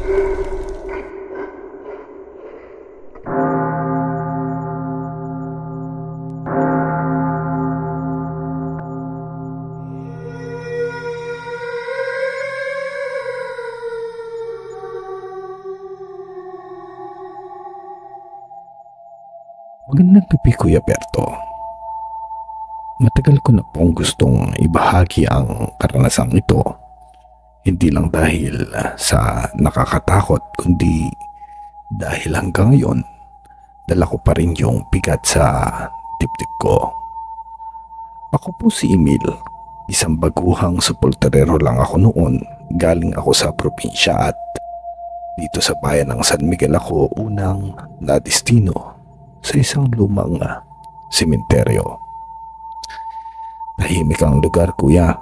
Magandang gabi, Kuya Berto. Matagal ko na pong gustong ibahagi ang karanasang ito. Hindi lang dahil sa nakakatakot, kundi dahil hanggang ngayon, dala ko pa rin yung bigat sa dibdib ko. Ako po si Emil. Isang baguhang supulterero lang ako noon. Galing ako sa probinsya at dito sa bayan ng San Miguel ako unang nadistino sa isang lumang sementeryo. Tahimik ang lugar, kuya.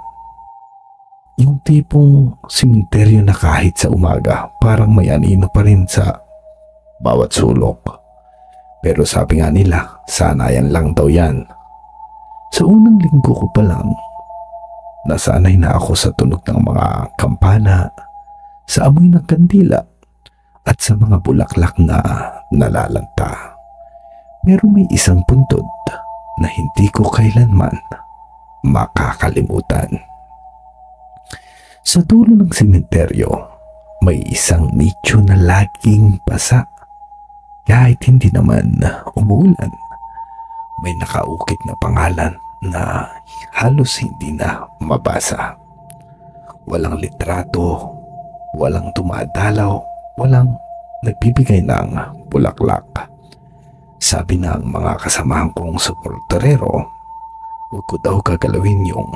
Yung tipong sementeryo na kahit sa umaga parang may anino pa rin sa bawat sulok. Pero sabi nga nila, sanayan lang daw yan. Sa unang linggo ko pa lang, nasanay na ako sa tunog ng mga kampana, sa amoy ng kandila at sa mga bulaklak na nalalanta. Pero may isang puntod na hindi ko kailanman makakalimutan. Sa dulo ng sementeryo, may isang nicho na laging basa. Kahit hindi naman umuulan, may nakaukit na pangalan na halos hindi na mabasa. Walang litrato, walang dumadalaw, walang nagbibigay ng bulaklak. Sabi ng mga kasamahan kong supporterero, huwag ko daw gagalawin yung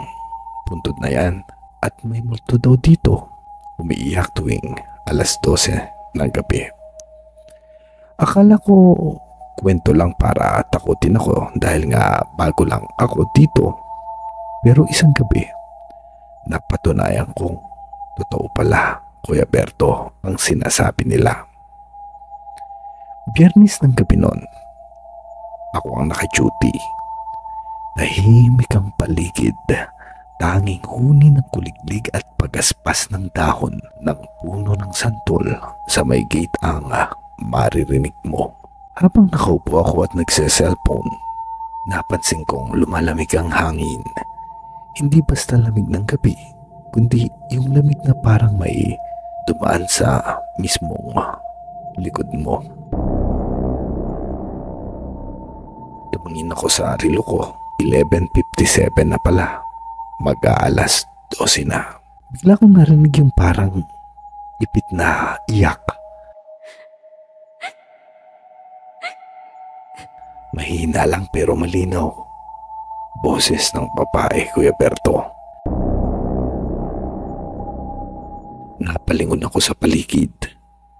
puntod na yan at may multo daw dito umiiyak tuwing alas 12 ng gabi. Akala ko kwento lang para takutin ako dahil nga bago lang ako dito. Pero isang gabi, napatunayan kong totoo pala, Kuya Berto, ang sinasabi nila. Biyernes ng gabi noon, ako ang naka-duty. Tahimik ang paligid, tanging huni ng kuliglig at pagaspas ng dahon ng puno ng santol sa may gate ang maririnig mo. Habang nakaupo ako at nagse-cellphone, napansin kong lumalamig ang hangin. Hindi basta lamig ng gabi, kundi yung lamig na parang may dumaan sa mismong likod mo. Tumingin ako sa relo ko, 11:57 na pala, mag-aalas 12 na. Bigla kong narinig yung parang ipit na iyak. Mahina lang pero malinaw. Boses ng babae, Kuya Berto. Napalingon ako sa paligid.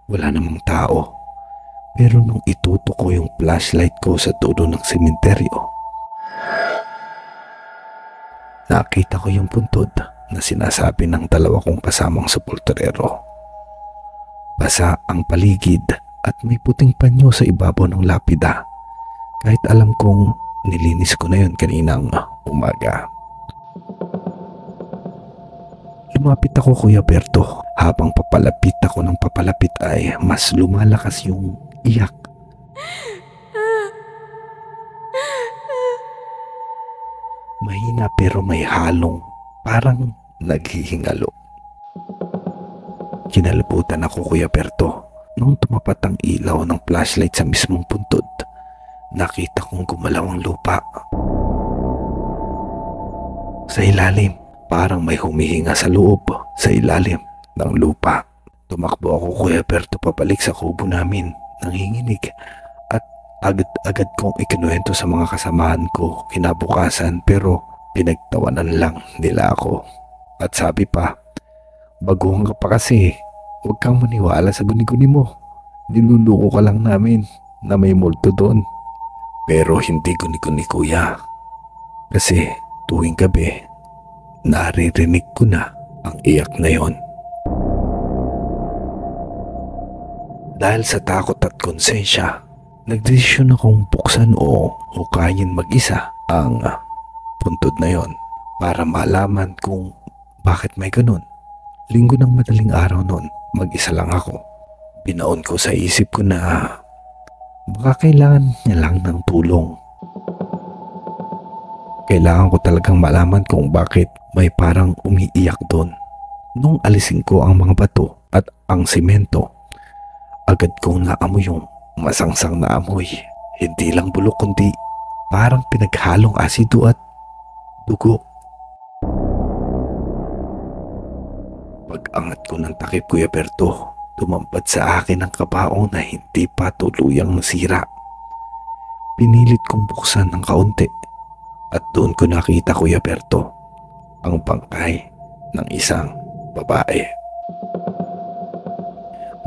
Wala namang tao. Pero nung itutok ko yung flashlight ko sa dulo ng sementeryo, nakita ko yung puntod na sinasabi ng dalawa kong kasamang supporterero. Basa ang paligid at may puting panyo sa ibabaw ng lapida. Kahit alam kong nilinis ko na yun kaninang umaga. Lumapit ako, Kuya Berto. Habang papalapit ako ng papalapit ay mas lumalakas yung iyak. Mahina pero may halong parang naghihingalo. Kinalibutan ako, Kuya Berto. Nung tumapat ang ilaw ng flashlight sa mismong puntod, nakita kong gumalaw ang lupa. Sa ilalim, parang may humihinga sa loob sa ilalim ng lupa. Tumakbo ako, Kuya Berto, pabalik sa kubo namin, nanginginig, at agad-agad kong ikinuwento sa mga kasamahan ko kinabukasan, pero pinagtawanan lang nila ako. At sabi pa, baguhan ka pa kasi, huwag kang maniwala sa guni-guni mo. Niluluko ka lang namin na may multo doon. Pero hindi guni-guni, kuya. Kasi tuwing gabi, naririnig ko na ang iyak na yon. Dahil sa takot at konsensya, nagdesisyon akong buksan o hukayin mag-isa ang puntod na yon para malaman kung bakit may ganun. Linggo ng madaling araw noon, mag-isa lang ako. Binaon ko sa isip ko na baka kailangan niya lang ng tulong. Kailangan ko talagang malaman kung bakit may parang umiiyak doon. Nung alisin ko ang mga bato at ang simento, agad kong naamoy yung masangsang na amoy. Hindi lang bulok kundi parang pinaghalong asido at dugo. Pag-angat ko ng takip, Kuya Berto, tumambad sa akin ang kabaong na hindi pa tuluyang nasira. Pinilit kong buksan ng kaunti at doon ko nakita, Kuya Berto, ang bangkay ng isang babae.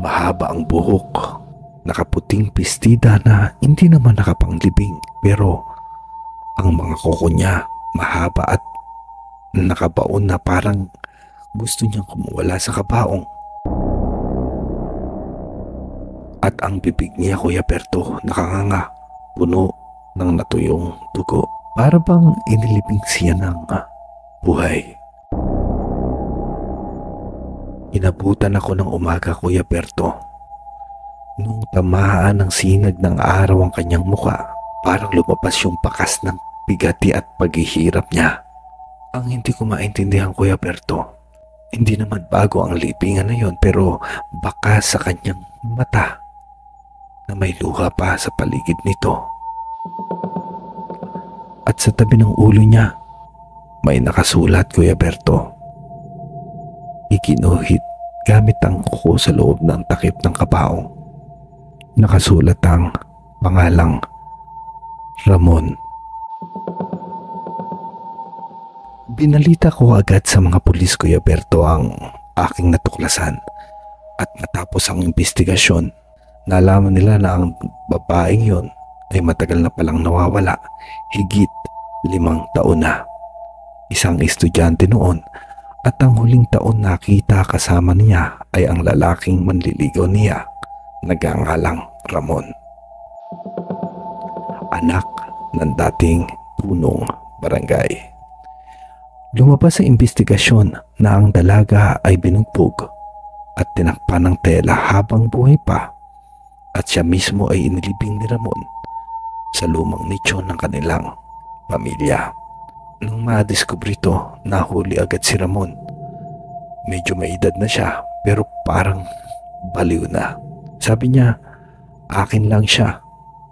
Mahaba ang buhok, nakaputing pistida na hindi naman nakapanglibing, pero ang mga kuko niya mahaba at nakabaon na parang gusto niyang kumuwala sa kabaong. At ang bibig niya, Kuya Berto, nakanganga, puno ng natuyong dugo. Para bang inilibing siya ng buhay. Inabutan ako ng umaga, Kuya Berto. Nung tamaan ng sinag ng araw ang kanyang muka, parang lumabas yung bakas ng bigati at paghihirap niya. Ang hindi ko maintindihan, Kuya Berto, hindi naman bago ang libingan na yon, pero baka sa kanyang mata na may luha pa sa paligid nito. At sa tabi ng ulo niya, may nakasulat, Kuya Berto. Ikinuhit gamit ang kuko sa loob ng takip ng kabaong. Nakasulat ang pangalang Ramon. Binalita ko agad sa mga pulis, Kuya Berto, ang aking natuklasan. At matapos ang investigasyon, nalaman nila na ang babaeng yon ay matagal na palang nawawala, higit 5 taon na. Isang estudyante noon, at ang huling taon nakita kasama niya ay ang lalaking manliligaw niya, nagngangalang Ramon. Anak ng dating punong barangay. Lumabas sa investigasyon na ang dalaga ay binugbog at tinakpan ng tela habang buhay pa, at siya mismo ay inilibing ni Ramon sa lumang nicho ng kanilang pamilya. Nung madiskubre ito, nahuli agad si Ramon. Medyo may edad na siya, pero parang baliw na. Sabi niya, akin lang siya.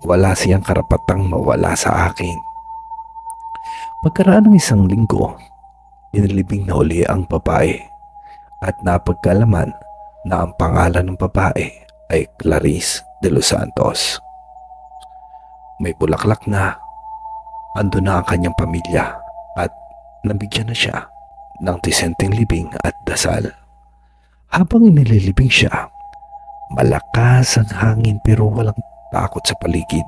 Wala siyang karapatang mawala sa akin. Pagkaraan ng 1 linggo, inilibing na uli ang babae at napagkalaman na ang pangalan ng babae ay Clarice de los Santos. May bulaklak na, ando na ang kanyang pamilya at nabigyan na siya ng disenteng libing at dasal. Habang inililibing siya, malakas ang hangin pero walang takot sa paligid.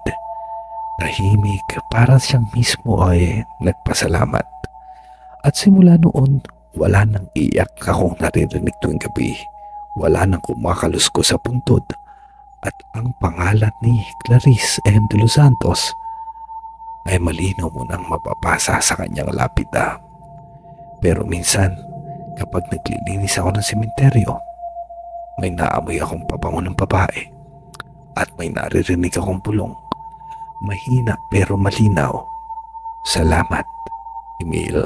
Tahimik, para siyang mismo ay nagpasalamat. At simula noon, wala nang iyak akong naririnig tuwing gabi. Wala nang kumakalusko sa puntod. At ang pangalan ni Clarice M. de los Santos ay malinaw mo nang mapapasa sa kanyang lapida. Pero minsan, kapag naglilinis ako ng sementeryo, may naamoy akong pabango ng babae at may naririnig akong bulong. Mahina pero malinaw. Salamat, Emil.